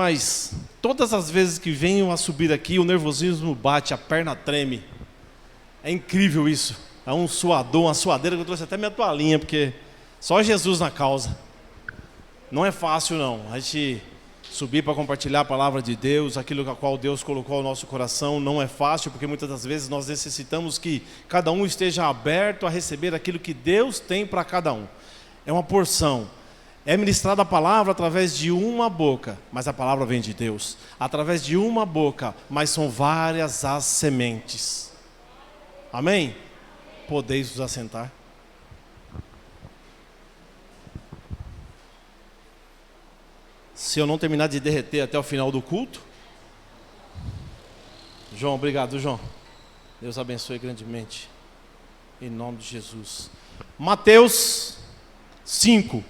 Mas todas as vezes que venho a subir aqui, o nervosismo bate, a perna treme. É incrível isso. É um suador, uma suadeira que eu trouxe até minha toalhinha, porque só Jesus na causa. Não é fácil não, a gente subir para compartilhar a palavra de Deus, aquilo a qual Deus colocou ao nosso coração, não é fácil, porque muitas das vezes nós necessitamos que cada um esteja aberto a receber aquilo que Deus tem para cada um. É uma porção. É ministrada a palavra através de uma boca, mas a palavra vem de Deus. Através de uma boca, mas são várias as sementes. Amém? Podeis vos assentar. Se eu não terminar de derreter até o final do culto. João, obrigado, João. Deus abençoe grandemente. Em nome de Jesus. Mateus 5.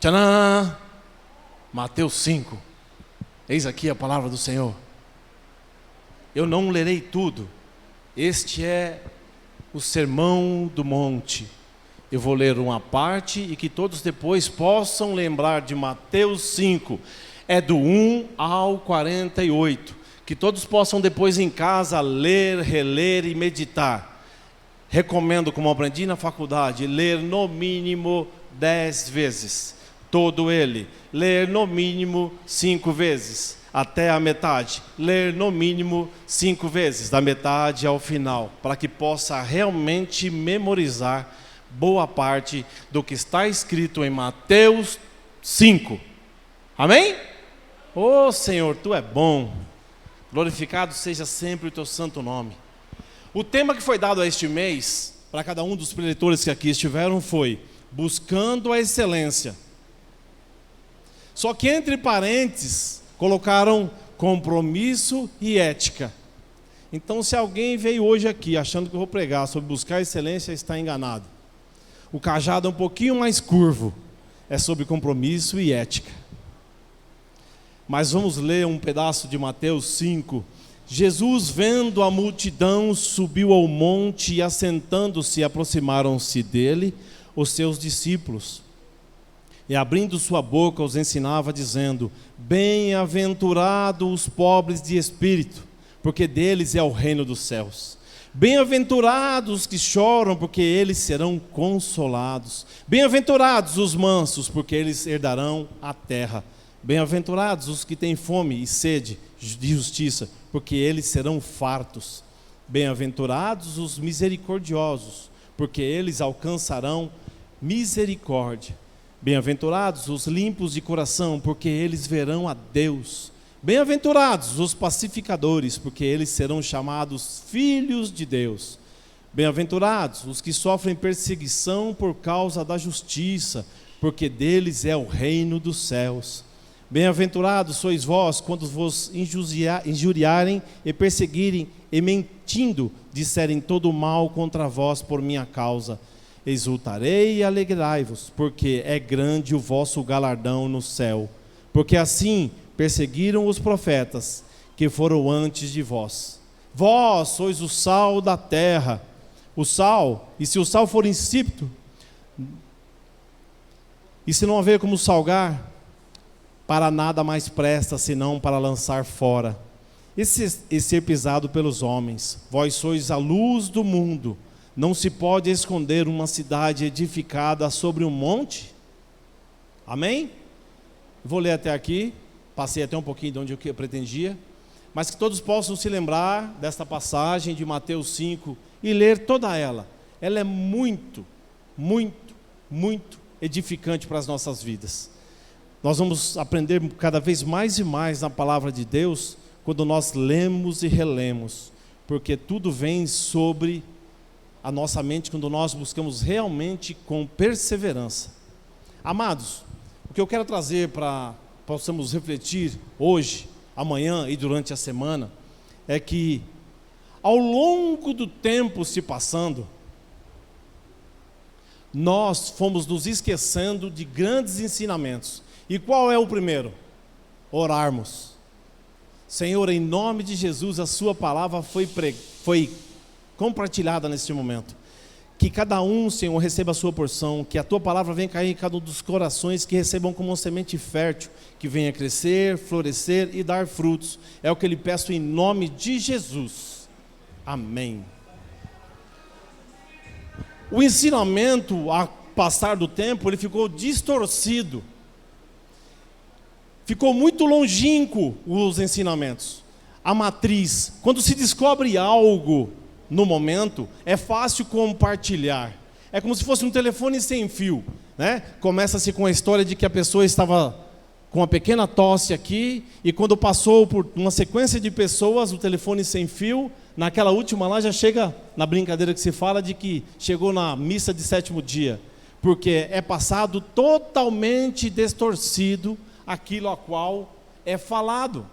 Tcharam! Mateus 5. Eis aqui a palavra do Senhor. Eu não lerei tudo. Este é o sermão do monte. Eu vou ler uma parte e que todos depois possam lembrar de Mateus 5. É do 1 ao 48. Que todos possam depois em casa ler, reler e meditar. Recomendo, como aprendi na faculdade, ler no mínimo 10 vezes. Todo ele. Ler no mínimo 5 vezes. Até a metade. Ler no mínimo 5 vezes. Da metade ao final. Para que possa realmente memorizar boa parte do que está escrito em Mateus 5. Amém? Ô Senhor, Tu é bom. Glorificado seja sempre o Teu santo nome. O tema que foi dado a este mês, para cada um dos preletores que aqui estiveram, foi Buscando a Excelência. Só que entre parênteses, colocaram compromisso e ética. Então, se alguém veio hoje aqui achando que eu vou pregar sobre buscar a excelência, está enganado. O cajado é um pouquinho mais curvo. É sobre compromisso e ética. Mas vamos ler um pedaço de Mateus 5. Jesus, vendo a multidão, subiu ao monte e, assentando-se, aproximaram-se dele os seus discípulos. E abrindo sua boca os ensinava, dizendo: Bem-aventurados os pobres de espírito, porque deles é o reino dos céus. Bem-aventurados os que choram, porque eles serão consolados. Bem-aventurados os mansos, porque eles herdarão a terra. Bem-aventurados os que têm fome e sede de justiça, porque eles serão fartos. Bem-aventurados os misericordiosos, porque eles alcançarão misericórdia. Bem-aventurados os limpos de coração, porque eles verão a Deus. Bem-aventurados os pacificadores, porque eles serão chamados filhos de Deus. Bem-aventurados os que sofrem perseguição por causa da justiça, porque deles é o reino dos céus. Bem-aventurados sois vós quando vos injuriarem e perseguirem e mentindo disserem todo o mal contra vós por minha causa. Exultarei e alegrai-vos, porque é grande o vosso galardão no céu. Porque assim perseguiram os profetas que foram antes de vós. Vós sois o sal da terra. O sal, e se o sal for insípido, e se não haver como salgar, para nada mais presta, senão para lançar fora e ser pisado pelos homens. Vós sois a luz do mundo. Não se pode esconder uma cidade edificada sobre um monte. Amém? Vou ler até aqui. Passei até um pouquinho de onde eu pretendia. Mas que todos possam se lembrar desta passagem de Mateus 5 e ler toda ela. Ela é muito, muito, muito edificante para as nossas vidas. Nós vamos aprender cada vez mais e mais na palavra de Deus quando nós lemos e relemos. Porque tudo vem sobre a nossa mente quando nós buscamos realmente com perseverança. Amados, o que eu quero trazer para possamos refletir hoje, amanhã e durante a semana, é que ao longo do tempo se passando, nós fomos nos esquecendo de grandes ensinamentos. E qual é o primeiro? Orarmos. Senhor, em nome de Jesus, a sua palavra foi compartilhada neste momento. Que cada um, Senhor, receba a sua porção, que a tua palavra venha cair em cada um dos corações, que recebam como uma semente fértil, que venha crescer, florescer e dar frutos. É o que eu lhe peço em nome de Jesus. Amém. O ensinamento, ao passar do tempo, ele ficou distorcido. Ficou muito longínquo os ensinamentos. A matriz, quando se descobre algo no momento, é fácil compartilhar. É como se fosse um telefone sem fio, né? Começa-se com a história de que a pessoa estava com uma pequena tosse aqui, e quando passou por uma sequência de pessoas, o telefone sem fio, naquela última lá já chega na brincadeira que se fala de que chegou na missa de 7º dia, porque é passado totalmente distorcido aquilo a qual é falado.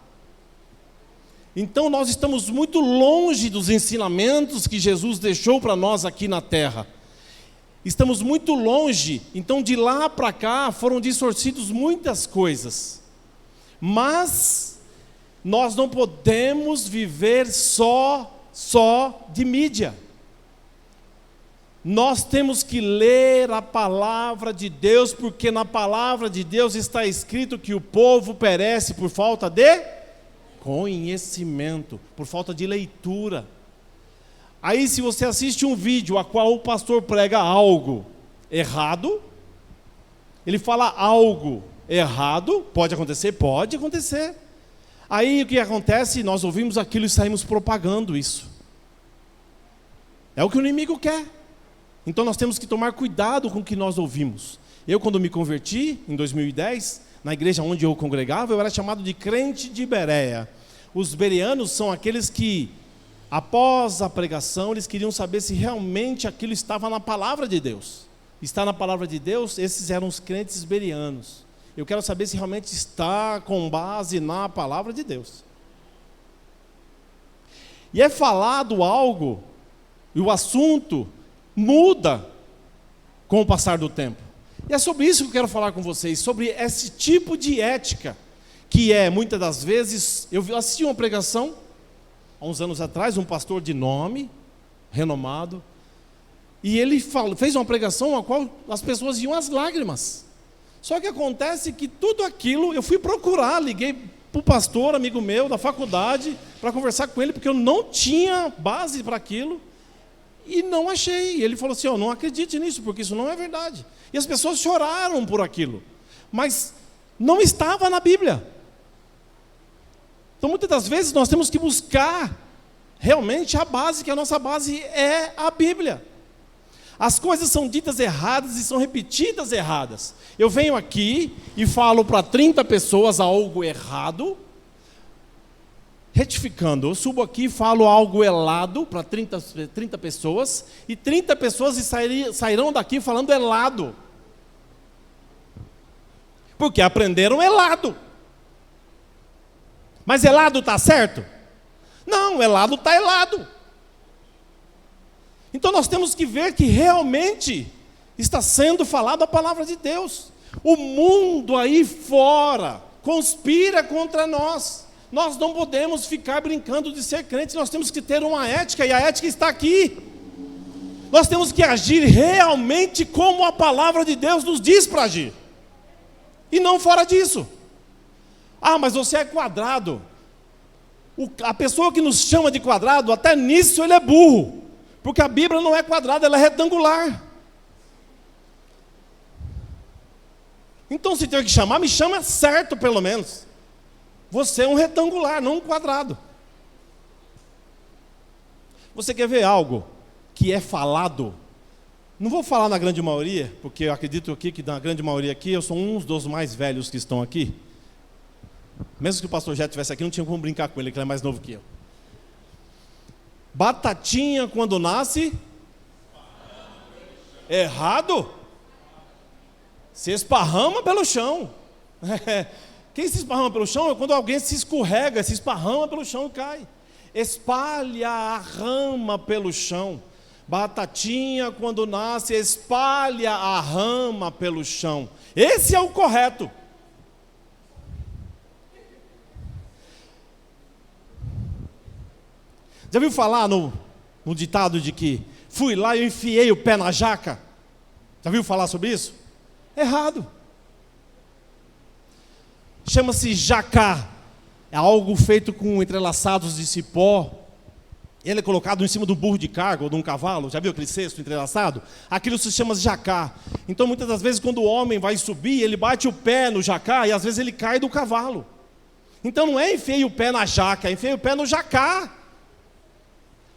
Então nós estamos muito longe dos ensinamentos que Jesus deixou para nós aqui na terra. Estamos muito longe, então de lá para cá foram distorcidos muitas coisas. Mas nós não podemos viver só de mídia. Nós temos que ler a palavra de Deus, porque na palavra de Deus está escrito que o povo perece por falta de conhecimento, por falta de leitura. Aí se você assiste um vídeo a qual o pastor prega algo errado, ele fala algo errado, pode acontecer? Pode acontecer. Aí o que acontece? Nós ouvimos aquilo e saímos propagando isso. É o que o inimigo quer. Então nós temos que tomar cuidado com o que nós ouvimos. Eu, quando me converti, em 2010, na igreja onde eu congregava, eu era chamado de crente de Bereia. Os bereanos são aqueles que, após a pregação, eles queriam saber se realmente aquilo estava na palavra de Deus. Está na palavra de Deus? Esses eram os crentes bereanos. Eu quero saber se realmente está com base na palavra de Deus. E é falado algo, e o assunto muda com o passar do tempo. E é sobre isso que eu quero falar com vocês, sobre esse tipo de ética, que é, muitas das vezes, eu assisti uma pregação, há uns anos atrás, um pastor de nome, renomado, e ele fez uma pregação a qual as pessoas iam às lágrimas. Só que acontece que tudo aquilo, eu fui procurar, liguei para o pastor, amigo meu, da faculdade, para conversar com ele, porque eu não tinha base para aquilo, e não achei. E ele falou assim, não acredite nisso, porque isso não é verdade. E as pessoas choraram por aquilo, mas não estava na Bíblia. Então muitas das vezes nós temos que buscar realmente a base, que a nossa base é a Bíblia. As coisas são ditas erradas e são repetidas erradas. Eu venho aqui e falo para 30 pessoas algo errado, retificando, eu subo aqui e falo algo elado para 30 pessoas, e 30 pessoas sairão daqui falando elado. Porque aprenderam elado. Mas elado está certo? Não, elado está elado. Então nós temos que ver que realmente está sendo falado a palavra de Deus. O mundo aí fora conspira contra nós. Nós não podemos ficar brincando de ser crentes, nós temos que ter uma ética, e a ética está aqui. Nós temos que agir realmente como a palavra de Deus nos diz para agir. E não fora disso. Mas você é quadrado. A pessoa que nos chama de quadrado, até nisso ele é burro. Porque a Bíblia não é quadrada, ela é retangular. Então se tem que chamar, me chama certo pelo menos. Você é um retangular, não um quadrado. Você quer ver algo que é falado? Não vou falar na grande maioria, porque eu acredito aqui que na grande maioria aqui, eu sou um dos mais velhos que estão aqui. Mesmo que o pastor já estivesse aqui, não tinha como brincar com ele, que ele é mais novo que eu. Batatinha quando nasce, errado, se esparrama pelo chão. Quem se esparrama pelo chão é quando alguém se escorrega, se esparrama pelo chão e cai. Espalha a rama pelo chão. Batatinha quando nasce, espalha a rama pelo chão. Esse é o correto. Já viu falar no ditado de que fui lá e eu enfiei o pé na jaca. Já viu falar sobre isso? Errado. Chama-se jacá. É algo feito com entrelaçados de cipó. Ele é colocado em cima do burro de carga ou de um cavalo. Já viu aquele cesto entrelaçado? Aquilo se chama jacá. Então, muitas das vezes, quando o homem vai subir, ele bate o pé no jacá e às vezes ele cai do cavalo. Então, não é enfiei o pé na jaca, é enfiei o pé no jacá.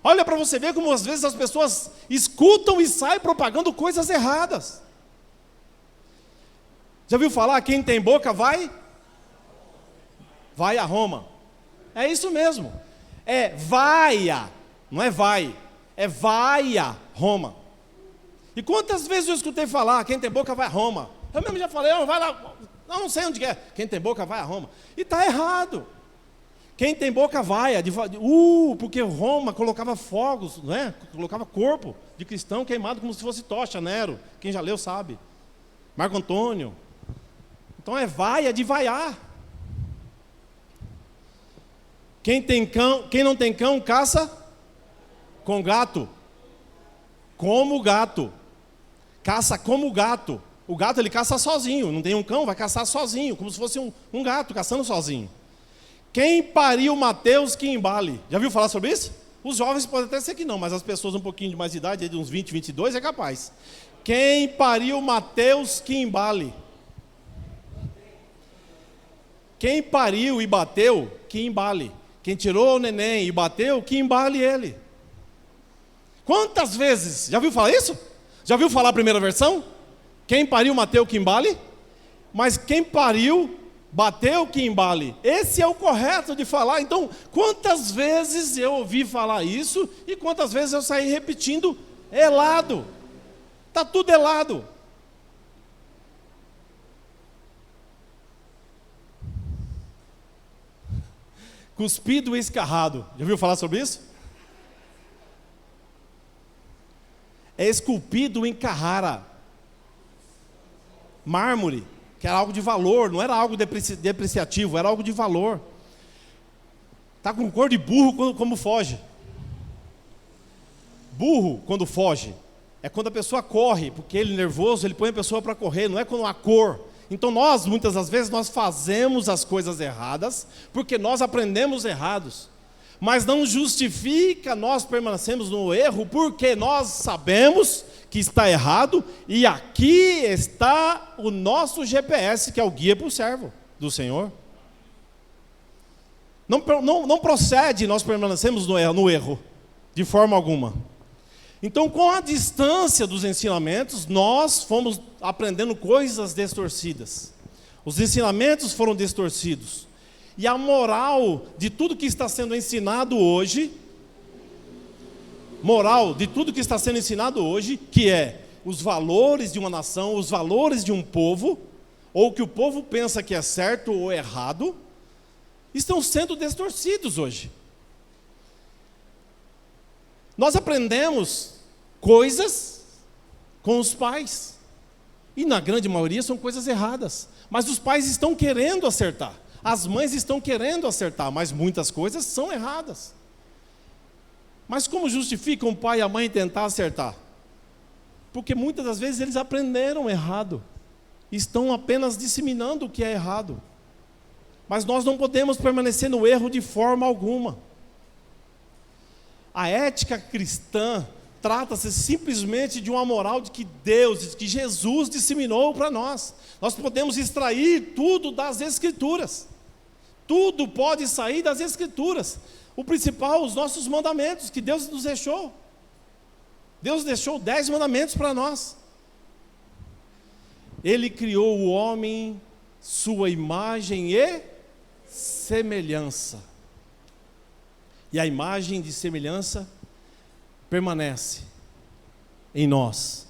Olha para você ver como às vezes as pessoas escutam e saem propagando coisas erradas. Já viu falar, quem tem boca vai a Roma. É isso mesmo. É vaia, não é vai. É vai a Roma. E quantas vezes eu escutei falar, quem tem boca vai a Roma. Eu mesmo já falei, vai lá, não sei onde é. Quem tem boca vai a Roma. E está errado. Quem tem boca vai, porque Roma colocava fogos, né? Colocava corpo de cristão queimado como se fosse tocha, Nero. Quem já leu sabe. Marco Antônio. Então é vaia de vaiar. Quem não tem cão, caça com gato. Como gato. Caça como gato. O gato ele caça sozinho. Não tem um cão, vai caçar sozinho. Como se fosse um gato caçando sozinho. Quem pariu Mateus que embale. Já viu falar sobre isso? Os jovens podem até ser que não, mas as pessoas um pouquinho de mais idade, de uns 20, 22, é capaz. Quem pariu Mateus que embale. Quem pariu e bateu, que embale. Quem tirou o neném e bateu, que embale ele. Quantas vezes? Já viu falar isso? Já viu falar a primeira versão? Quem pariu, bateu, que embale. Mas quem pariu, bateu, que embale. Esse é o correto de falar. Então, quantas vezes eu ouvi falar isso e quantas vezes eu saí repetindo elado. Está tudo elado. Cuspido e escarrado. Já viu falar sobre isso? É esculpido em Carrara. Mármore, que era algo de valor, não era algo depreciativo, era algo de valor. Está com cor de burro como foge. Burro, quando foge, é quando a pessoa corre, porque ele nervoso, ele põe a pessoa para correr, não é quando a cor. Então nós, muitas das vezes, nós fazemos as coisas erradas, porque nós aprendemos errados. Mas não justifica nós permanecemos no erro, porque nós sabemos que está errado, e aqui está o nosso GPS, que é o guia para o servo do Senhor. Não procede nós permanecemos no erro, de forma alguma. Então, com a distância dos ensinamentos, nós fomos aprendendo coisas distorcidas. Os ensinamentos foram distorcidos. E a moral de tudo que está sendo ensinado hoje, que é os valores de uma nação, os valores de um povo, ou que o povo pensa que é certo ou errado, estão sendo distorcidos hoje. Nós aprendemos coisas com os pais, e na grande maioria são coisas erradas, mas os pais estão querendo acertar, as mães estão querendo acertar, mas muitas coisas são erradas. Mas como justifica um pai e a mãe tentar acertar? Porque muitas das vezes eles aprenderam errado, estão apenas disseminando o que é errado. Mas nós não podemos permanecer no erro de forma alguma. A ética cristã trata-se simplesmente de uma moral de que Deus, de que Jesus disseminou para nós. Nós podemos extrair tudo das Escrituras. Tudo pode sair das Escrituras. O principal, os nossos mandamentos que Deus nos deixou. Deus deixou 10 mandamentos para nós. Ele criou o homem, sua imagem e semelhança. E a imagem de semelhança permanece em nós.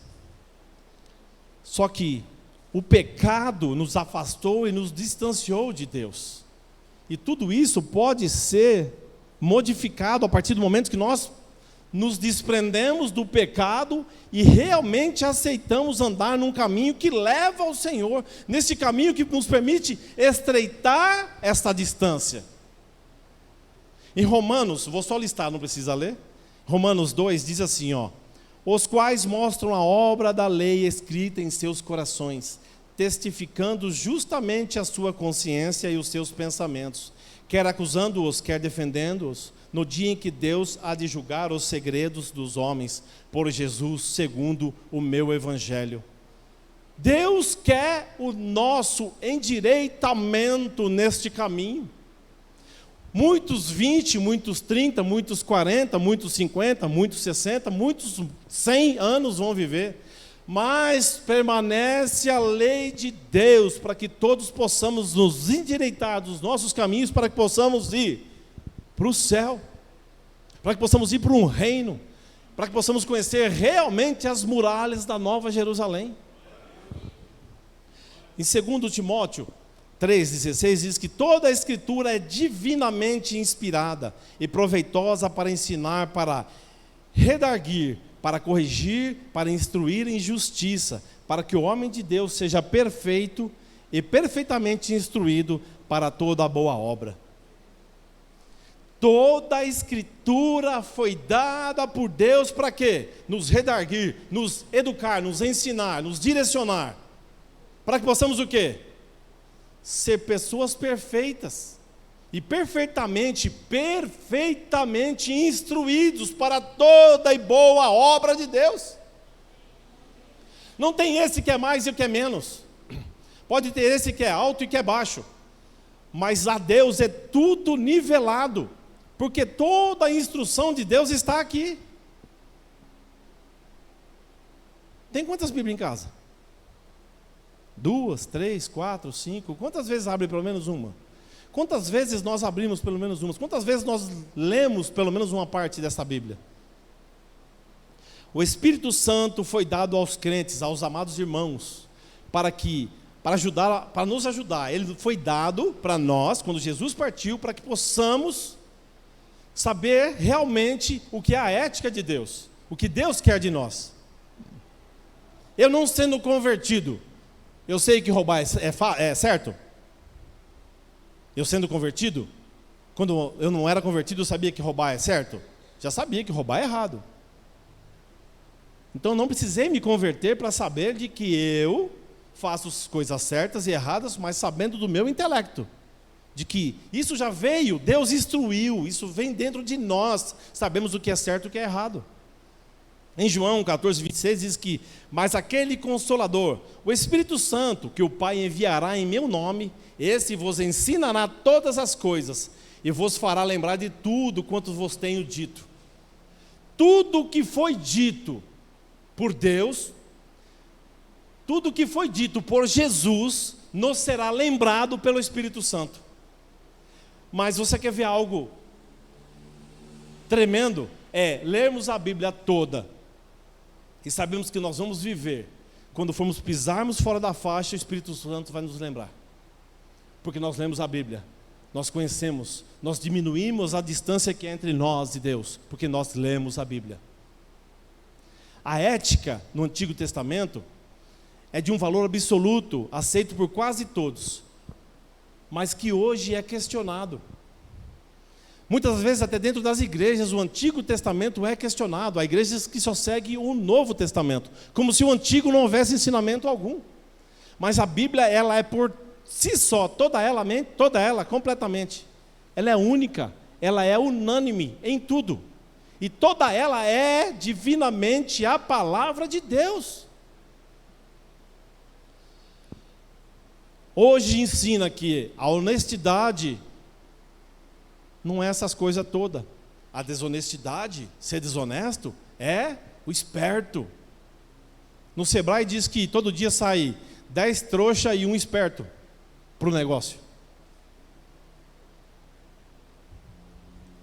Só que o pecado nos afastou e nos distanciou de Deus. E tudo isso pode ser modificado a partir do momento que nós nos desprendemos do pecado e realmente aceitamos andar num caminho que leva ao Senhor, nesse caminho que nos permite estreitar esta distância. Em Romanos, vou só listar, não precisa ler. Romanos 2 diz assim, os quais mostram a obra da lei escrita em seus corações, testificando justamente a sua consciência e os seus pensamentos, quer acusando-os, quer defendendo-os, no dia em que Deus há de julgar os segredos dos homens, por Jesus, segundo o meu evangelho. Deus quer o nosso endireitamento neste caminho. Muitos 20, muitos 30, muitos 40, muitos 50, muitos 60, muitos 100 anos vão viver. Mas permanece a lei de Deus para que todos possamos nos endireitar dos nossos caminhos, para que possamos ir para o céu, para que possamos ir para um reino, para que possamos conhecer realmente as muralhas da Nova Jerusalém. Em 2 Timóteo 3,16 diz que toda a Escritura é divinamente inspirada e proveitosa para ensinar, para redarguir, para corrigir, para instruir em justiça, para que o homem de Deus seja perfeito e perfeitamente instruído para toda a boa obra. Toda a Escritura foi dada por Deus para quê? Nos redarguir, nos educar, nos ensinar, nos direcionar. Para que possamos o quê? Ser pessoas perfeitas e perfeitamente instruídos para toda e boa obra de Deus. Não tem esse que é mais e o que é menos. Pode ter esse que é alto e que é baixo. Mas a Deus é tudo nivelado, porque toda a instrução de Deus está aqui. Tem quantas Bíblias em casa? 2, 3, 4, 5, quantas vezes abre pelo menos uma? Quantas vezes nós abrimos pelo menos uma? Quantas vezes nós lemos pelo menos uma parte dessa Bíblia? O Espírito Santo foi dado aos crentes, aos amados irmãos, para nos ajudar. Ele foi dado para nós, quando Jesus partiu, para que possamos saber realmente o que é a ética de Deus, o que Deus quer de nós. Eu não sendo convertido, eu sei que roubar é certo? Eu sendo convertido, quando eu não era convertido, eu sabia que roubar é certo? Já sabia que roubar é errado. Então não precisei me converter para saber de que eu faço as coisas certas e erradas, mas sabendo do meu intelecto. De que isso já veio, Deus instruiu, isso vem dentro de nós, sabemos o que é certo e o que é errado. Em João 14,26 diz que, mas aquele Consolador, o Espírito Santo, que o Pai enviará em meu nome, esse vos ensinará todas as coisas, e vos fará lembrar de tudo quanto vos tenho dito. Tudo que foi dito por Deus, tudo que foi dito por Jesus, nos será lembrado pelo Espírito Santo. Mas você quer ver algo tremendo? É lermos a Bíblia toda, e sabemos que nós vamos viver, quando formos pisarmos fora da faixa, o Espírito Santo vai nos lembrar, porque nós lemos a Bíblia, nós conhecemos, nós diminuímos a distância que é entre nós e Deus, porque nós lemos a Bíblia. A ética no Antigo Testamento é de um valor absoluto, aceito por quase todos, mas que hoje é questionado. Muitas vezes até dentro das igrejas o Antigo Testamento é questionado. Há igrejas que só seguem o Novo Testamento, como se o Antigo não houvesse ensinamento algum. Mas a Bíblia, ela é por si só, toda ela completamente. Ela é única, ela é unânime em tudo. E toda ela é divinamente a palavra de Deus. Hoje ensina que a honestidade não é essas coisas todas. A desonestidade, ser desonesto, é o esperto. No Sebrae diz que todo dia sai 10 trouxa e um esperto para o negócio.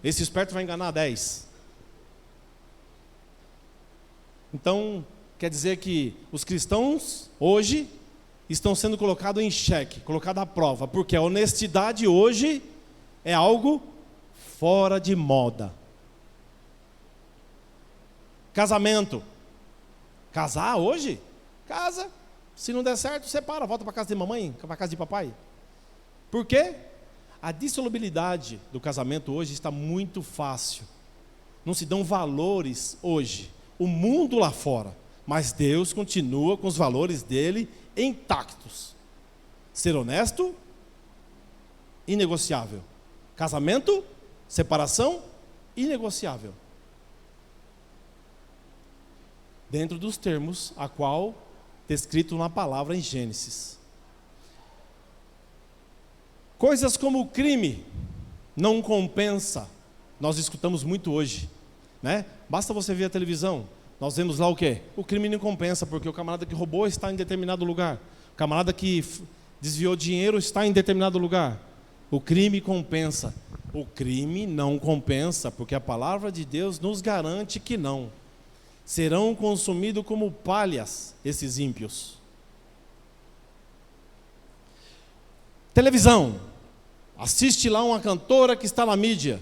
Esse esperto vai enganar 10. Então, quer dizer que os cristãos hoje estão sendo colocados em xeque, colocados à prova, porque a honestidade hoje é algo fora de moda. Casamento. Casar hoje? Casa. Se não der certo, separa, volta para casa de mamãe, para casa de papai. Por quê? A dissolubilidade do casamento hoje está muito fácil. Não se dão valores hoje. o mundo lá fora, mas Deus continua com os valores dele intactos. Ser honesto, inegociável. Casamento, separação, inegociável. Dentro dos termos a qual descrito na palavra em Gênesis. Coisas como o crime não compensa. Nós escutamos muito hoje, né? Basta você ver a televisão, nós vemos lá o quê? O crime não compensa, porque o camarada que roubou está em determinado lugar. O camarada que desviou dinheiro está em determinado lugar. O crime compensa. O crime não compensa, porque a palavra de Deus nos garante que não. Serão consumidos como palhas esses ímpios. Televisão. Assiste lá uma cantora que está na mídia.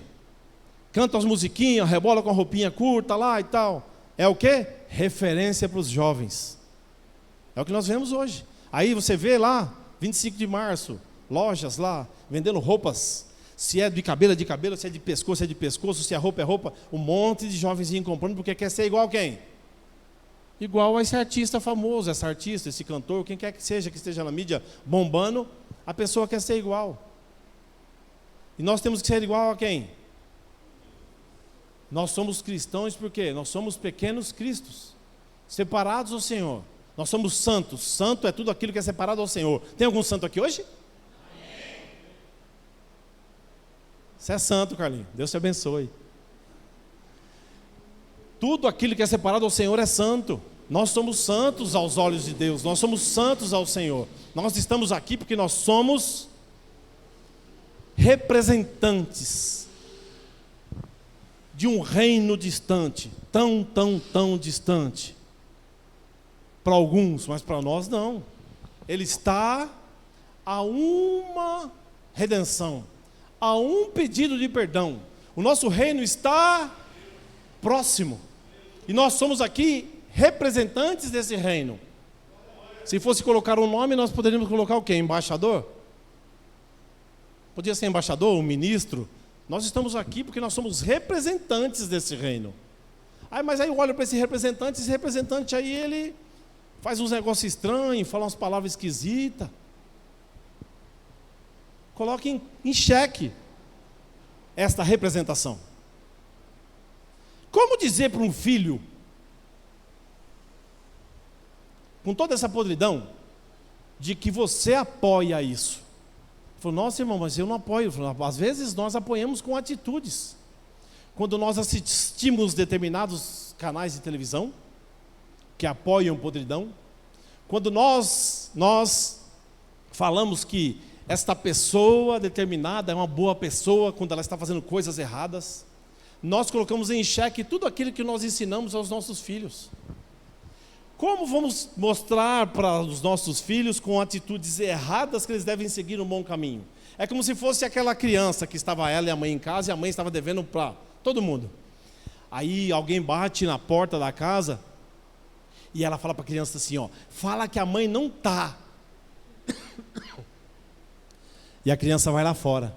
Canta as musiquinhas, rebola com a roupinha curta lá e tal. É o quê? Referência para os jovens. É o que nós vemos hoje. Aí você vê lá, 25 de março, lojas lá, vendendo roupas. Se é de cabelo, é de cabelo, se é de pescoço, é de pescoço, se é roupa, é roupa. Um monte de jovenzinho comprando porque quer ser igual a quem? Igual a esse artista famoso, essa artista, esse cantor, quem quer que seja, que esteja na mídia bombando, a pessoa quer ser igual. E nós temos que ser igual a quem? Nós somos cristãos porque nós somos pequenos cristos, separados ao Senhor. Nós somos santos. Santo é tudo aquilo que é separado ao Senhor. Tem algum santo aqui hoje? Você é santo, Carlinhos. Deus te abençoe. Tudo aquilo que é separado ao Senhor é santo. Nós somos santos aos olhos de Deus. Nós somos santos ao Senhor. Nós estamos aqui porque nós somos representantes de um reino distante, tão distante. Para alguns, mas para nós não. Ele está a uma redenção, a um pedido de perdão. O nosso reino está próximo. E nós somos aqui representantes desse reino. Se fosse colocar um nome, nós poderíamos colocar o quê? Embaixador? Podia ser embaixador, um ministro. Nós estamos aqui porque nós somos representantes desse reino. Mas aí eu olho para esse representante aí ele faz uns negócios estranhos, fala umas palavras esquisitas. Coloque em xeque esta representação. Como dizer para um filho, com toda essa podridão, de que você apoia isso? Ele falou, nossa irmão, mas eu não apoio. Falei, às vezes nós apoiamos com atitudes. Quando nós assistimos determinados canais de televisão, que apoiam podridão, quando nós falamos que esta pessoa determinada é uma boa pessoa, quando ela está fazendo coisas erradas, nós colocamos em xeque tudo aquilo que nós ensinamos aos nossos filhos. Como vamos mostrar para os nossos filhos com atitudes erradas que eles devem seguir um bom caminho? É como se fosse aquela criança que estava ela e a mãe em casa e a mãe estava devendo para todo mundo. Aí alguém bate na porta da casa e ela fala para a criança assim, fala que a mãe não está. E a criança vai lá fora.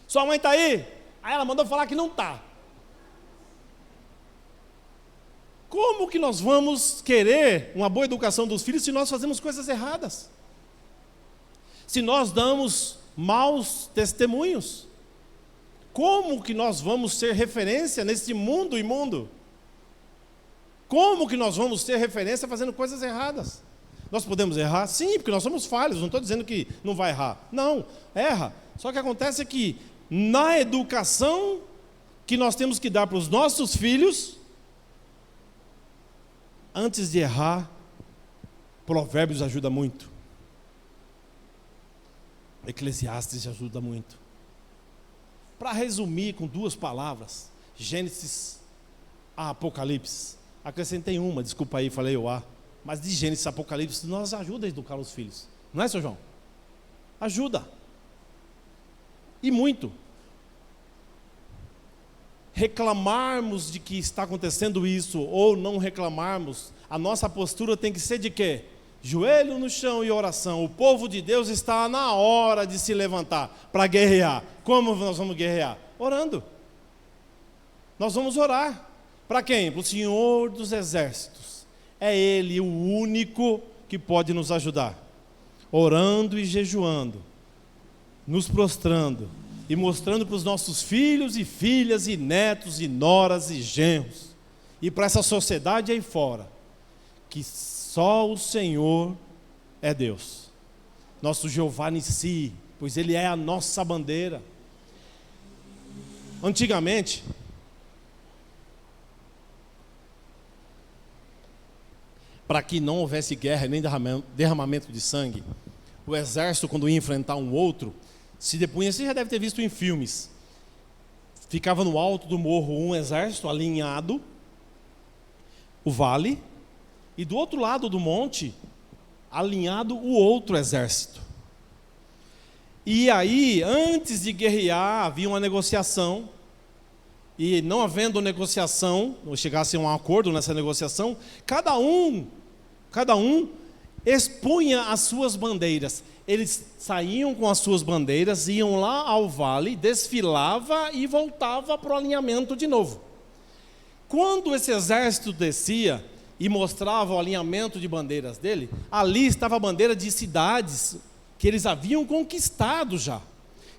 Sua mãe está aí? Aí ela mandou falar que não está. Como que nós vamos querer uma boa educação dos filhos se nós fazemos coisas erradas? Se nós damos maus testemunhos? Como que nós vamos ser referência nesse mundo imundo? Como que nós vamos ser referência fazendo coisas erradas? Nós podemos errar? Sim, porque nós somos falhos, não estou dizendo que não vai errar. Não, erra. Só que acontece que na educação que nós temos que dar para os nossos filhos, antes de errar, Provérbios ajuda muito. Eclesiastes ajuda muito. Para resumir com 2 palavras, Gênesis a Apocalipse. Acrescentei uma, desculpa aí, falei mas de Gênesis a Apocalipse nos ajuda a educar os filhos. Não é, seu João? Ajuda. E muito. Reclamarmos de que está acontecendo isso ou não reclamarmos, a nossa postura tem que ser de quê? Joelho no chão e oração. O povo de Deus está na hora de se levantar para guerrear. Como nós vamos guerrear? Orando. Nós vamos orar. Para quem? Para o Senhor dos Exércitos. É Ele o único que pode nos ajudar. Orando e jejuando, nos prostrando e mostrando para os nossos filhos e filhas e netos e noras e genros e para essa sociedade aí fora, que só o Senhor é Deus, nosso Jeová Nissi, pois Ele é a nossa bandeira. Antigamente, para que não houvesse guerra nem derramamento de sangue, o exército, quando ia enfrentar um outro, se depunha, você já deve ter visto em filmes, ficava no alto do morro um exército alinhado, o vale, e do outro lado do monte, alinhado o outro exército. E aí, antes de guerrear, havia uma negociação, e não havendo negociação, ou chegasse a um acordo nessa negociação, cada um expunha as suas bandeiras. Eles saíam com as suas bandeiras, iam lá ao vale, desfilava e voltava para o alinhamento de novo. Quando esse exército descia e mostrava o alinhamento de bandeiras dele, ali estava a bandeira de cidades que eles haviam conquistado já.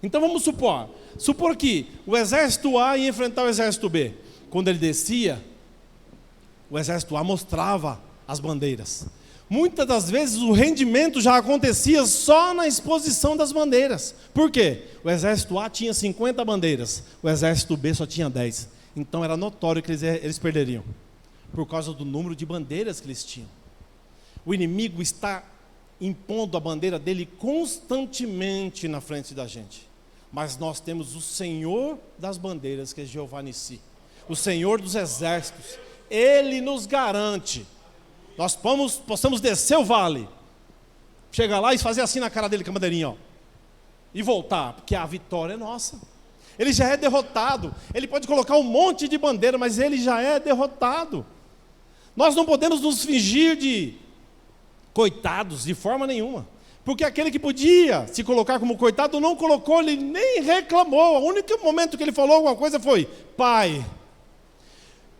Então vamos supor que o exército A ia enfrentar o exército B. Quando ele descia, o exército A mostrava as bandeiras. Muitas das vezes o rendimento já acontecia só na exposição das bandeiras. Por quê? O exército A tinha 50 bandeiras, o exército B só tinha 10. Então era notório que eles perderiam, por causa do número de bandeiras que eles tinham. O inimigo está impondo a bandeira dele constantemente na frente da gente. Mas nós temos o Senhor das bandeiras, que é Jeová Nissi, o Senhor dos exércitos. Ele nos garante. Nós possamos descer o vale, chegar lá e fazer assim na cara dele com a bandeirinha, ó, e voltar, porque a vitória é nossa. Ele já é derrotado. Ele pode colocar um monte de bandeira, mas ele já é derrotado. Nós não podemos nos fingir de coitados de forma nenhuma, porque aquele que podia se colocar como coitado não colocou, ele nem reclamou. O único momento que ele falou alguma coisa foi: Pai,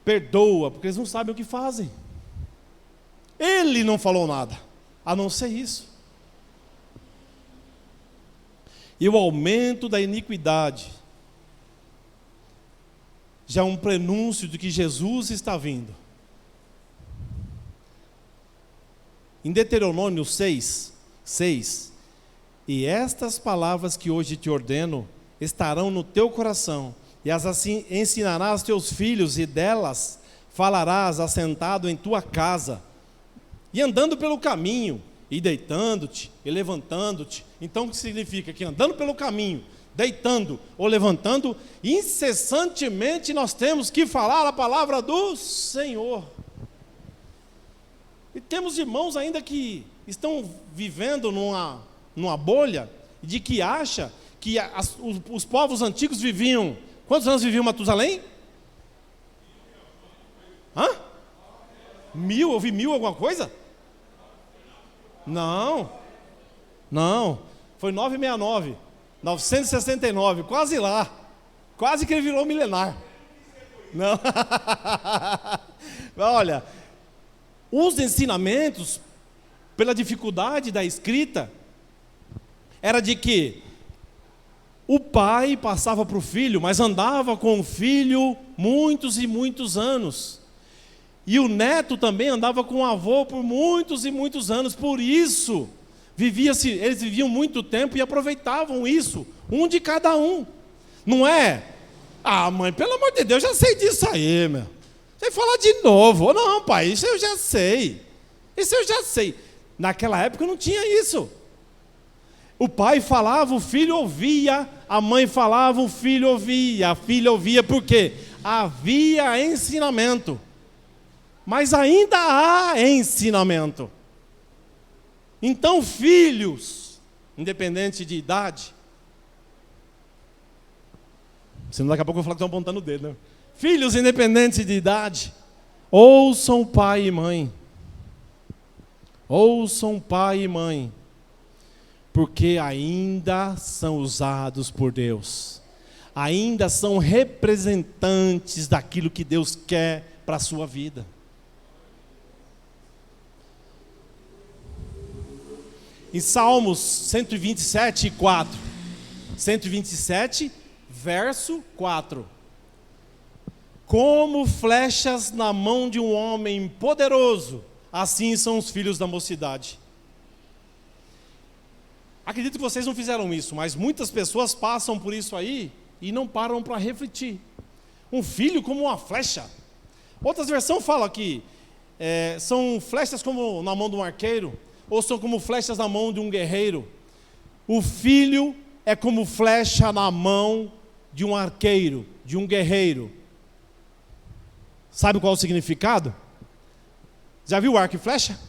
perdoa, porque eles não sabem o que fazem. Ele não falou nada, a não ser isso. E o aumento da iniquidade já é um prenúncio de que Jesus está vindo. Em Deuteronômio 6, e estas palavras que hoje te ordeno estarão no teu coração, e as assim ensinarás aos teus filhos, e delas falarás assentado em tua casa, e andando pelo caminho, e deitando-te, e levantando-te. Então o que significa? Que andando pelo caminho, deitando ou levantando, incessantemente nós temos que falar a palavra do Senhor. E temos irmãos ainda que estão vivendo numa bolha, de que acha que os povos antigos viviam... Quantos anos vivia Matusalém? 1000? Eu vi 1000 alguma coisa? Não, foi 969, 969, quase lá, quase que ele virou milenar. Não, olha, os ensinamentos, pela dificuldade da escrita, era de que o pai passava para o filho, mas andava com o filho muitos e muitos anos. E o neto também andava com o avô por muitos e muitos anos. Por isso, eles viviam muito tempo e aproveitavam isso, um de cada um. Não é? Mãe, pelo amor de Deus, já sei disso aí, meu. Você falar de novo. Não, pai, isso eu já sei. Isso eu já sei. Naquela época não tinha isso. O pai falava, o filho ouvia. A mãe falava, o filho ouvia. A filha ouvia, por quê? Havia ensinamento. Mas ainda há ensinamento. Então, filhos, independente de idade, senão daqui a pouco eu vou falar que estão apontando o dedo, né? Filhos, independentes de idade, ouçam pai e mãe. Ouçam pai e mãe, porque ainda são usados por Deus. Ainda são representantes daquilo que Deus quer para a sua vida. Em Salmos 127, 4. 127, verso 4. Como flechas na mão de um homem poderoso, assim são os filhos da mocidade. Acredito que vocês não fizeram isso, mas muitas pessoas passam por isso aí e não param para refletir. Um filho como uma flecha. Outras versões falam que são flechas como na mão de um arqueiro, ou são como flechas na mão de um guerreiro. O filho é como flecha na mão de um arqueiro, de um guerreiro. Sabe qual é o significado? Já viu arco e flecha?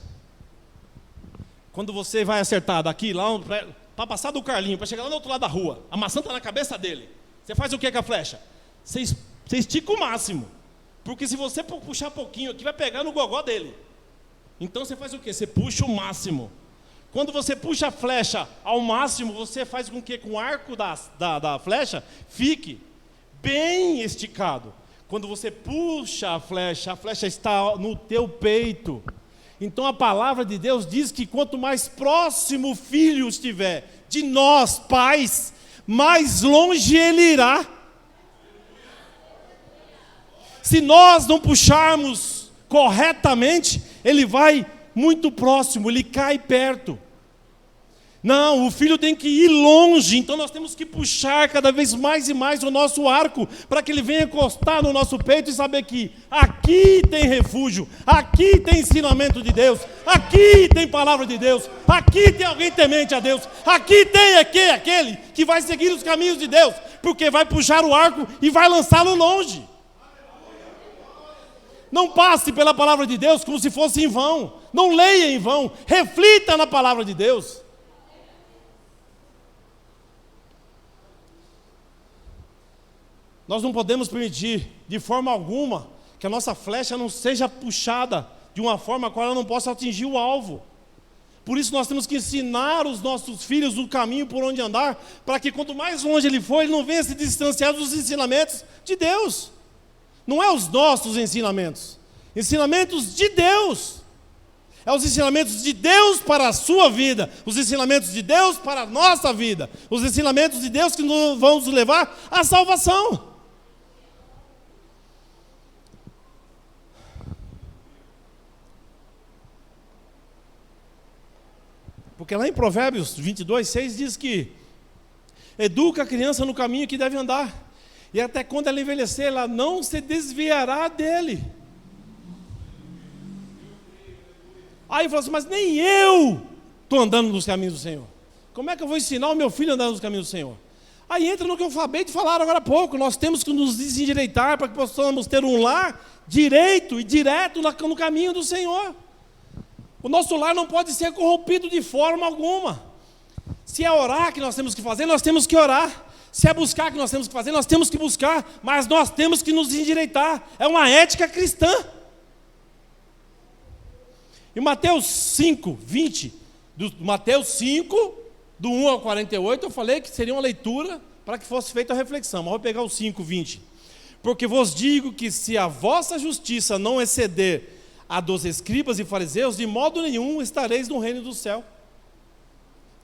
Quando você vai acertar daqui, lá para passar do Carlinho, para chegar lá do outro lado da rua, a maçã está na cabeça dele. Você faz o que com a flecha? Você estica o máximo. Porque se você puxar pouquinho aqui, vai pegar no gogó dele. Então você faz o quê? Você puxa o máximo. Quando você puxa a flecha ao máximo, você faz com que o arco da flecha fique bem esticado. Quando você puxa a flecha está no teu peito. Então a palavra de Deus diz que quanto mais próximo o filho estiver de nós, pais, mais longe ele irá. Se nós não puxarmos corretamente, ele vai muito próximo, ele cai perto. Não, o filho tem que ir longe, então nós temos que puxar cada vez mais e mais o nosso arco, para que ele venha encostar no nosso peito e saber que aqui tem refúgio, aqui tem ensinamento de Deus, aqui tem palavra de Deus, aqui tem alguém temente a Deus, aqui tem aquele que vai seguir os caminhos de Deus, porque vai puxar o arco e vai lançá-lo longe. Não passe pela palavra de Deus como se fosse em vão. Não leia em vão. Reflita na palavra de Deus. Nós não podemos permitir, de forma alguma, que a nossa flecha não seja puxada de uma forma a qual ela não possa atingir o alvo. Por isso nós temos que ensinar os nossos filhos o caminho por onde andar, para que quanto mais longe ele for, ele não venha se distanciar dos ensinamentos de Deus. Não é os nossos ensinamentos. Ensinamentos de Deus. É os ensinamentos de Deus para a sua vida. Os ensinamentos de Deus para a nossa vida. Os ensinamentos de Deus que vão nos levar à salvação. Porque lá em Provérbios 22, 6 diz que educa a criança no caminho que deve andar. E até quando ela envelhecer, ela não se desviará dele. Aí fala assim, mas nem eu estou andando nos caminhos do Senhor. Como é que eu vou ensinar o meu filho a andar nos caminhos do Senhor? Aí entra no que eu acabei de falar agora há pouco. Nós temos que nos desendireitar para que possamos ter um lar direito e direto no caminho do Senhor. O nosso lar não pode ser corrompido de forma alguma. Se é orar que nós temos que fazer, nós temos que orar. Se é buscar que nós temos que fazer, nós temos que buscar, mas nós temos que nos endireitar. É uma ética cristã. Em Mateus 5, 20, Mateus 5, do 1 ao 48, eu falei que seria uma leitura para que fosse feita a reflexão, mas vou pegar o 5, 20. Porque vos digo que se a vossa justiça não exceder a dos escribas e fariseus, de modo nenhum estareis no reino do céu.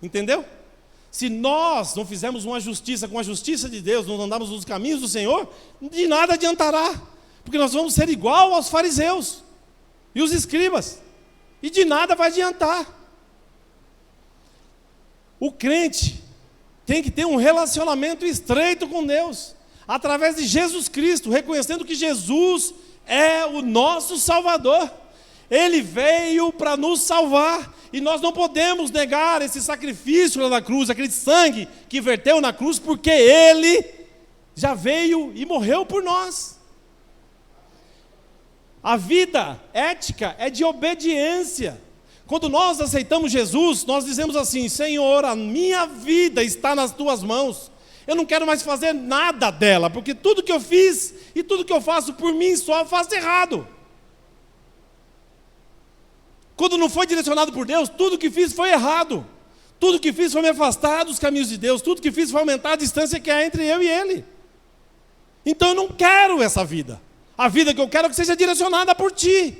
Entendeu? Se nós não fizermos uma justiça com a justiça de Deus, não andarmos nos caminhos do Senhor, de nada adiantará, porque nós vamos ser igual aos fariseus e os escribas, e de nada vai adiantar. O crente tem que ter um relacionamento estreito com Deus, através de Jesus Cristo, reconhecendo que Jesus é o nosso Salvador. Ele veio para nos salvar, e nós não podemos negar esse sacrifício lá na cruz, aquele sangue que verteu na cruz, porque Ele já veio e morreu por nós. A vida ética é de obediência. Quando nós aceitamos Jesus, nós dizemos assim: Senhor, a minha vida está nas tuas mãos. Eu não quero mais fazer nada dela, porque tudo que eu fiz e tudo que eu faço por mim só faço errado. Quando não foi direcionado por Deus, tudo que fiz foi errado. Tudo que fiz foi me afastar dos caminhos de Deus. Tudo que fiz foi aumentar a distância que há entre eu e Ele. Então eu não quero essa vida. A vida que eu quero que seja direcionada por Ti.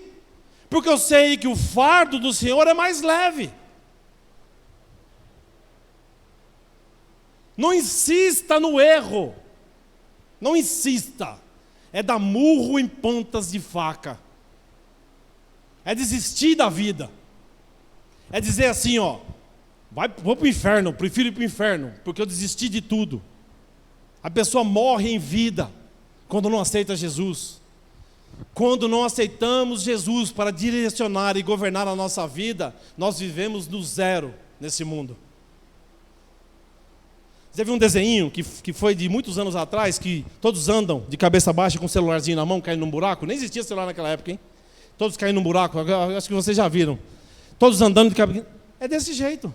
Porque eu sei que o fardo do Senhor é mais leve. Não insista no erro. Não insista. É dar murro em pontas de faca. É desistir da vida. É dizer assim, ó, vou para o inferno, prefiro ir para o inferno, porque eu desisti de tudo. A pessoa morre em vida quando não aceita Jesus. Quando não aceitamos Jesus para direcionar e governar a nossa vida, nós vivemos no zero nesse mundo. Você viu um desenho que foi de muitos anos atrás, que todos andam de cabeça baixa com um celularzinho na mão, caindo num buraco? Nem existia celular naquela época, hein? Todos caindo num buraco, acho que vocês já viram. Todos andando de cabeça... É desse jeito.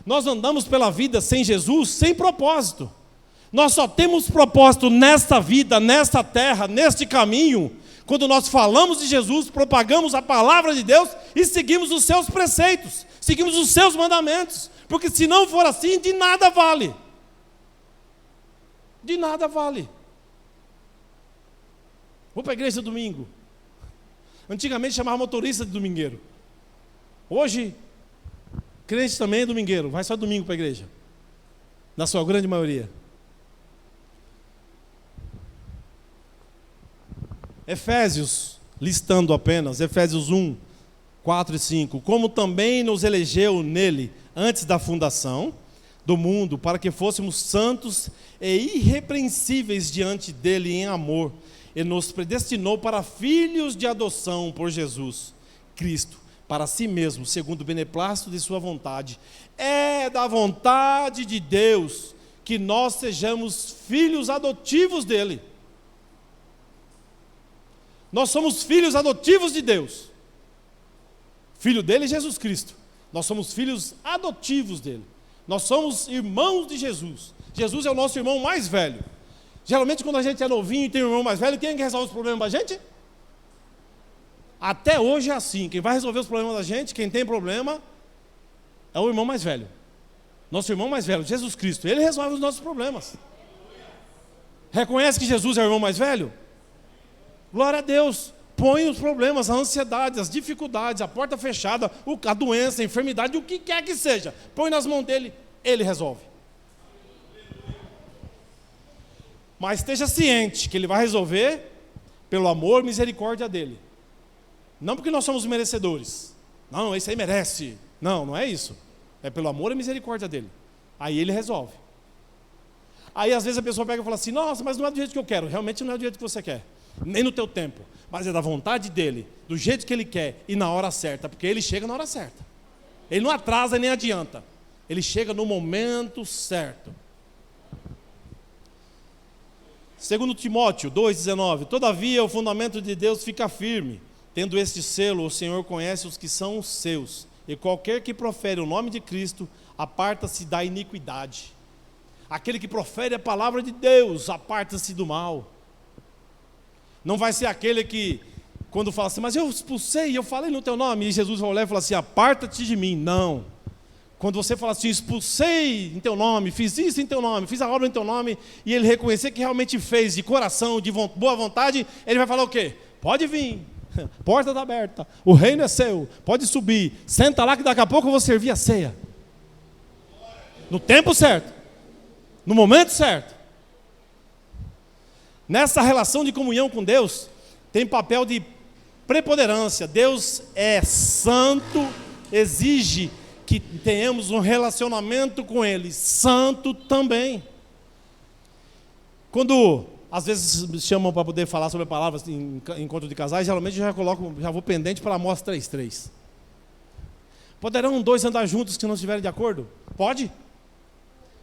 Nós andamos pela vida sem Jesus, sem propósito. Nós só temos propósito nesta vida, nesta terra, neste caminho, quando nós falamos de Jesus, propagamos a palavra de Deus e seguimos os seus preceitos, seguimos os seus mandamentos. Porque se não for assim, de nada vale. De nada vale. Vou para a igreja domingo. Antigamente chamava motorista de domingueiro. Hoje, crente também é domingueiro, vai só domingo para a igreja. Na sua grande maioria. Efésios, listando apenas, Efésios 1, 4 e 5. Como também nos elegeu nele antes da fundação do mundo, para que fôssemos santos e irrepreensíveis diante dele em amor. Ele nos predestinou para filhos de adoção por Jesus Cristo, para si mesmo, segundo o beneplácito de sua vontade. É da vontade de Deus que nós sejamos filhos adotivos dele. Nós somos filhos adotivos de Deus. Filho dele é Jesus Cristo. Nós somos filhos adotivos dele. Nós somos irmãos de Jesus. Jesus é o nosso irmão mais velho. Geralmente quando a gente é novinho e tem um irmão mais velho, quem é que resolve os problemas da gente? Até hoje é assim. Quem vai resolver os problemas da gente, quem tem problema, é o irmão mais velho. Nosso irmão mais velho, Jesus Cristo. Ele resolve os nossos problemas. Reconhece que Jesus é o irmão mais velho? Glória a Deus. Põe os problemas, a ansiedade, as dificuldades, a porta fechada, a doença, a enfermidade, o que quer que seja. Põe nas mãos dele, ele resolve. Mas esteja ciente que ele vai resolver pelo amor e misericórdia dele. Não porque nós somos merecedores. Não, esse aí merece. Não, não é isso. É pelo amor e misericórdia dele. Aí ele resolve. Aí às vezes a pessoa pega e fala assim, nossa, mas não é do jeito que eu quero. Realmente não é do jeito que você quer. Nem no teu tempo. Mas é da vontade dele, do jeito que ele quer e na hora certa. Porque ele chega na hora certa. Ele não atrasa nem adianta. Ele chega no momento certo. 2 Timóteo 2,19. Todavia o fundamento de Deus fica firme. Tendo este selo, o Senhor conhece os que são os seus. E qualquer que profere o nome de Cristo, aparta-se da iniquidade. Aquele que profere a palavra de Deus, aparta-se do mal. Não vai ser aquele que, quando fala assim, mas eu expulsei, eu falei no teu nome, e Jesus vai olhar e falar assim, aparta-te de mim. Não. Quando você fala assim, expulsei em teu nome, fiz isso em teu nome, fiz a obra em teu nome, e ele reconhecer que realmente fez de coração, de boa vontade, ele vai falar o quê? Pode vir, porta está aberta, o reino é seu, pode subir, senta lá que daqui a pouco eu vou servir a ceia. No tempo certo, no momento certo. Nessa relação de comunhão com Deus, tem papel de preponderância. Deus é santo, exige que tenhamos um relacionamento com Ele, santo também. Quando às vezes me chamam para poder falar sobre palavras em encontro de casais, geralmente eu já vou pendente para Amós 3:3. Poderão dois andar juntos se não estiverem de acordo? Pode?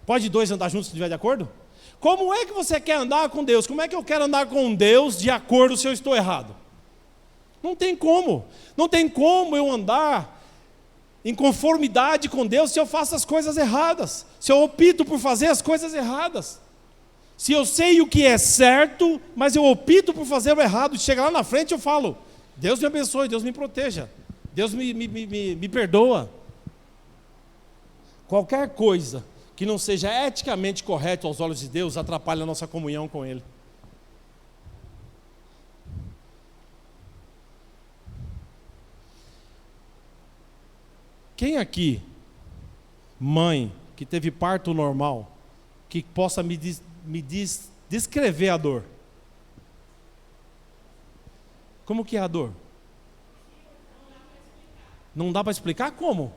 Pode dois andar juntos se estiverem de acordo? Como é que você quer andar com Deus? Como é que eu quero andar com Deus de acordo se eu estou errado? Não tem como. Não tem como eu andar em conformidade com Deus se eu faço as coisas erradas. Se eu opto por fazer as coisas erradas. Se eu sei o que é certo, mas eu opto por fazer o errado. Chega lá na frente eu falo, Deus me abençoe, Deus me proteja. Deus me perdoa. Qualquer coisa que não seja eticamente correto aos olhos de Deus, atrapalha a nossa comunhão com Ele. Quem aqui, mãe, que teve parto normal, que possa me descrever a dor? Como que é a dor? Não dá para explicar como?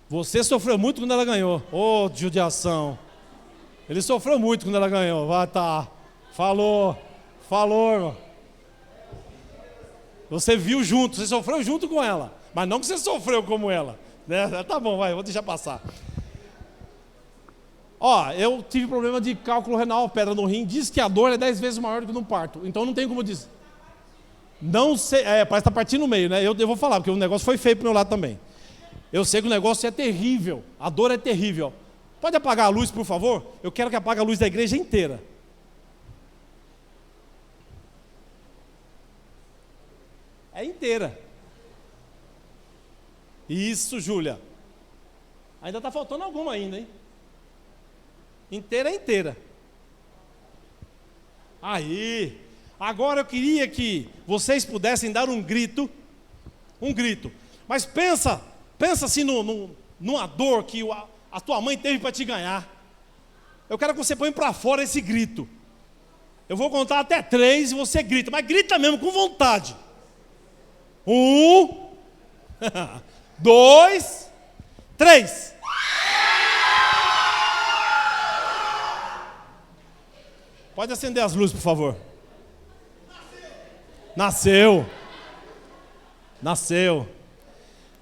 Você sofreu muito quando ela ganhou. Ô, judiação. Ele sofreu muito quando ela ganhou. Vai, tá. Falou, irmão. Você viu junto, você sofreu junto com ela. Mas não que você sofreu como ela. Né? Tá bom, vai, vou deixar passar. Ó, eu tive problema de cálculo renal, pedra no rim. Diz que a dor é 10 vezes maior do que no parto. Então não tem como dizer. Não sei, parece que tá partindo no meio, né? Eu vou falar, porque o negócio foi feio pro meu lado também. Eu sei que o negócio é terrível. A dor é terrível. Pode apagar a luz, por favor? Eu quero que apague a luz da igreja inteira. É inteira. Isso, Júlia. Ainda está faltando alguma ainda, hein? Inteira é inteira. Aí. Agora eu queria que vocês pudessem dar um grito. Um grito. Mas pensa assim numa dor que a tua mãe teve para te ganhar. Eu quero que você ponha para fora esse grito. Eu vou contar até 3 e você grita. Mas grita mesmo, com vontade. 1, 2, 3. Pode acender as luzes, por favor. Nasceu.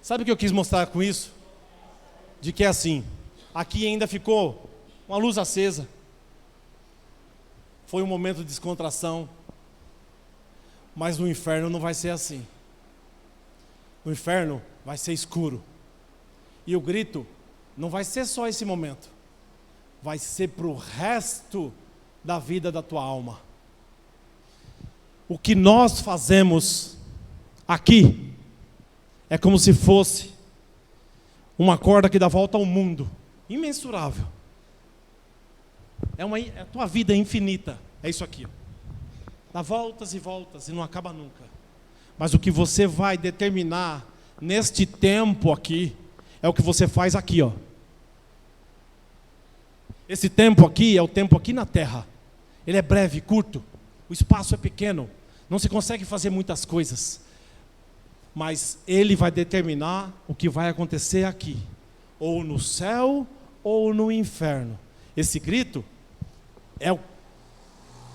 Sabe o que eu quis mostrar com isso? De que é assim. Aqui ainda ficou uma luz acesa. Foi um momento de descontração. Mas no inferno não vai ser assim. O inferno vai ser escuro. E o grito não vai ser só esse momento. Vai ser para o resto da vida da tua alma. O que nós fazemos aqui é como se fosse uma corda que dá volta ao mundo. Imensurável. A tua vida é infinita. É isso aqui. Dá voltas e voltas e não acaba nunca. Mas o que você vai determinar neste tempo aqui é o que você faz aqui, ó. Esse tempo aqui é o tempo aqui na terra. Ele é breve, curto. O espaço é pequeno. Não se consegue fazer muitas coisas. Mas ele vai determinar o que vai acontecer aqui. Ou no céu ou no inferno. Esse grito é o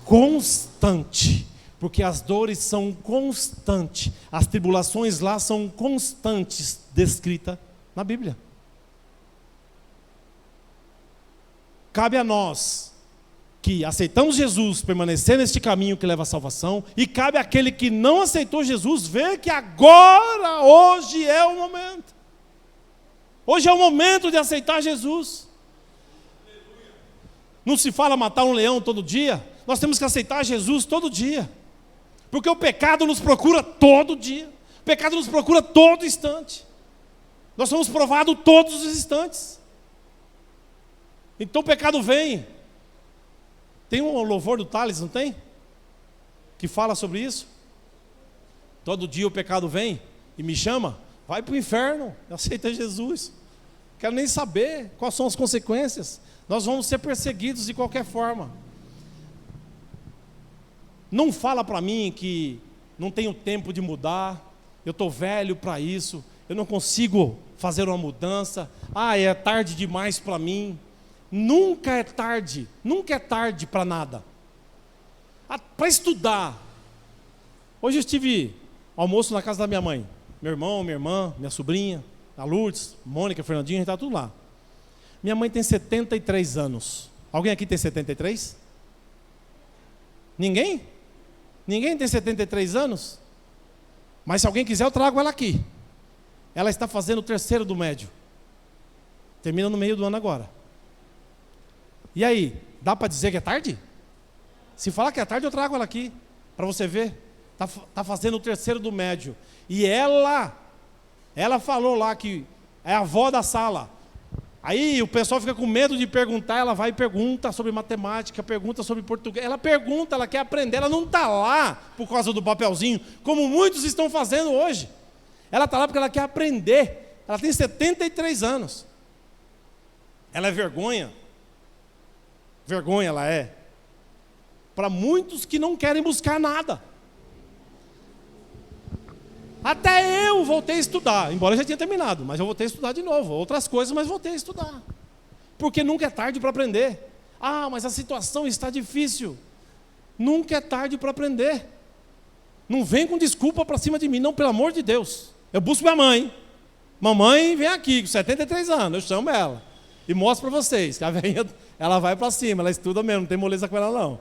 constante. Porque as dores são constantes. As tribulações lá são constantes, descritas na Bíblia. Cabe a nós, que aceitamos Jesus, permanecer neste caminho que leva à salvação. E cabe àquele que não aceitou Jesus, ver que agora, hoje é o momento. Hoje é o momento de aceitar Jesus. Não se fala matar um leão todo dia. Nós temos que aceitar Jesus todo dia. Porque o pecado nos procura todo dia. O pecado nos procura todo instante. Nós somos provados todos os instantes. Então o pecado vem. Tem um louvor do Thales, não tem? Que fala sobre isso. Todo dia o pecado vem e me chama. Vai para o inferno, aceita Jesus. Quero nem saber quais são as consequências. Nós vamos ser perseguidos de qualquer forma. Não fala para mim que não tenho tempo de mudar, eu estou velho para isso, eu não consigo fazer uma mudança, é tarde demais para mim. Nunca é tarde para nada. Para estudar. Hoje eu estive almoço na casa da minha mãe, meu irmão, minha irmã, minha sobrinha, a Lourdes, Mônica, Fernandinho, a gente está tudo lá. Minha mãe tem 73 anos. Alguém aqui tem 73? Ninguém? Ninguém tem 73 anos? Mas se alguém quiser, eu trago ela aqui. Ela está fazendo o 3º do médio. Termina no meio do ano agora. E aí, dá para dizer que é tarde? Se falar que é tarde, eu trago ela aqui, para você ver. Está fazendo o 3º do médio. E ela falou lá que é a avó da sala. Aí o pessoal fica com medo de perguntar, ela vai e pergunta sobre matemática, pergunta sobre português. Ela pergunta, ela quer aprender, ela não está lá por causa do papelzinho, como muitos estão fazendo hoje. Ela está lá porque ela quer aprender. Ela tem 73 anos. Ela é vergonha. Vergonha ela é. Para muitos que não querem buscar nada. Até eu voltei a estudar, embora eu já tinha terminado, mas eu voltei a estudar de novo. Outras coisas, mas voltei a estudar. Porque nunca é tarde para aprender. Ah, mas a situação está difícil. Nunca é tarde para aprender. Não vem com desculpa para cima de mim, não, pelo amor de Deus. Eu busco minha mãe. Mamãe vem aqui, com 73 anos, eu chamo ela. E mostro para vocês, que a velhinha, ela vai para cima, ela estuda mesmo, não tem moleza com ela não.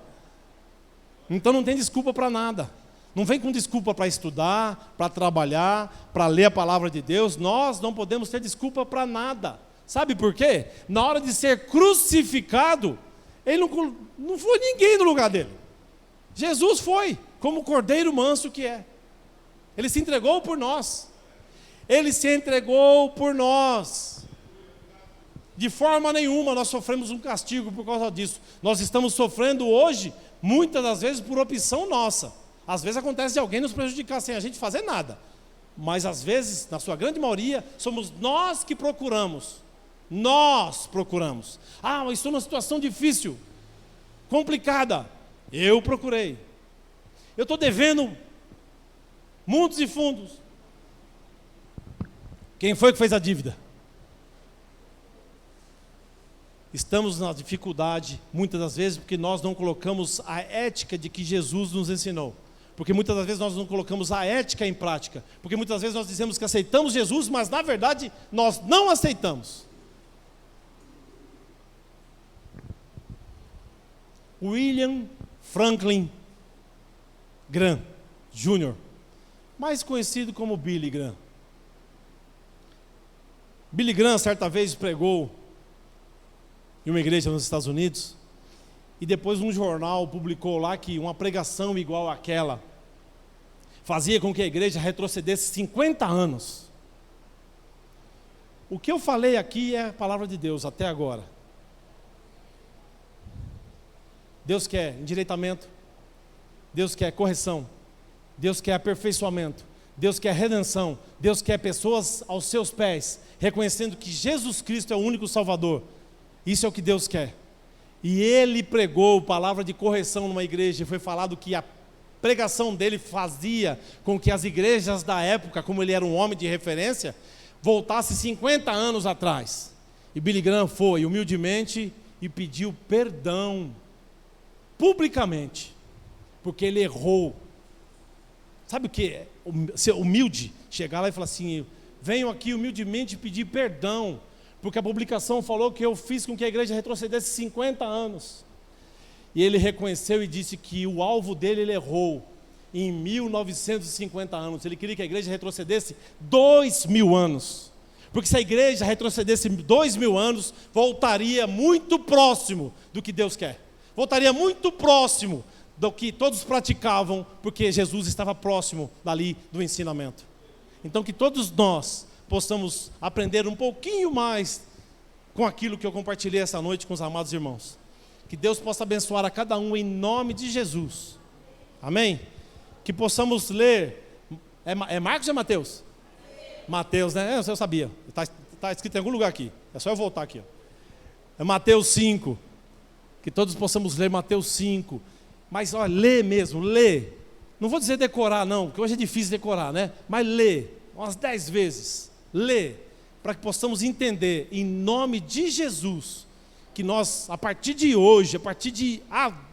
Então não tem desculpa para nada. Não vem com desculpa para estudar, para trabalhar, para ler a palavra de Deus. Nós não podemos ter desculpa para nada. Sabe por quê? Na hora de ser crucificado, ele não foi ninguém no lugar dele. Jesus foi, como o cordeiro manso que é. Ele se entregou por nós. Ele se entregou por nós. De forma nenhuma nós sofremos um castigo por causa disso. Nós estamos sofrendo hoje, muitas das vezes, por opção nossa. Às vezes acontece de alguém nos prejudicar sem a gente fazer nada. Mas às vezes, na sua grande maioria, somos nós que procuramos. Nós procuramos. Ah, mas estou numa situação difícil, complicada. Eu procurei. Eu estou devendo mundos e fundos. Quem foi que fez a dívida? Estamos na dificuldade, muitas das vezes, porque nós não colocamos a ética de que Jesus nos ensinou. Porque muitas das vezes nós não colocamos a ética em prática. Porque muitas vezes nós dizemos que aceitamos Jesus, mas na verdade nós não aceitamos. William Franklin Graham Jr., mais conhecido como Billy Graham. Billy Graham certa vez pregou em uma igreja nos Estados Unidos, e depois um jornal publicou lá que uma pregação igual àquela fazia com que a igreja retrocedesse 50 anos. O que eu falei aqui é a palavra de Deus até agora. Deus quer endireitamento, Deus quer correção, Deus quer aperfeiçoamento, Deus quer redenção, Deus quer pessoas aos seus pés, reconhecendo que Jesus Cristo é o único Salvador. Isso é o que Deus quer. E ele pregou palavra de correção numa igreja, e foi falado que a pregação dele fazia com que as igrejas da época, como ele era um homem de referência, voltasse 50 anos atrás. E Billy Graham foi humildemente e pediu perdão publicamente, porque ele errou. Sabe o que é ser humilde? Chegar lá e falar assim: venho aqui humildemente pedir perdão, porque a publicação falou que eu fiz com que a igreja retrocedesse 50 anos. E ele reconheceu e disse que o alvo dele ele errou em 1950 anos. Ele queria que a igreja retrocedesse 2000 anos. Porque se a igreja retrocedesse 2000 anos, voltaria muito próximo do que Deus quer. Voltaria muito próximo do que todos praticavam, porque Jesus estava próximo dali do ensinamento. Então que todos nós possamos aprender um pouquinho mais com aquilo que eu compartilhei essa noite com os amados irmãos. Que Deus possa abençoar a cada um em nome de Jesus. Amém? Que possamos ler. É Marcos ou é Mateus? Mateus, né? Eu sabia. Está escrito em algum lugar aqui. É só eu voltar aqui. É Mateus 5. Que todos possamos ler Mateus 5. Mas, olha, lê mesmo, lê. Não vou dizer decorar, não, porque hoje é difícil decorar, né? Mas lê, umas 10 vezes. Lê, para que possamos entender, em nome de Jesus, que nós, a partir de hoje, a partir de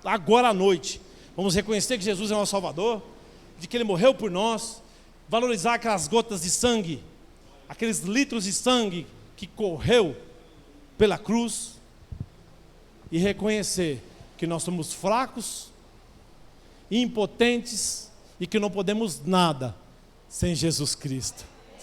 agora à noite, vamos reconhecer que Jesus é nosso Salvador, de que Ele morreu por nós, valorizar aquelas gotas de sangue, aqueles litros de sangue que correu pela cruz, e reconhecer que nós somos fracos, impotentes, e que não podemos nada sem Jesus Cristo.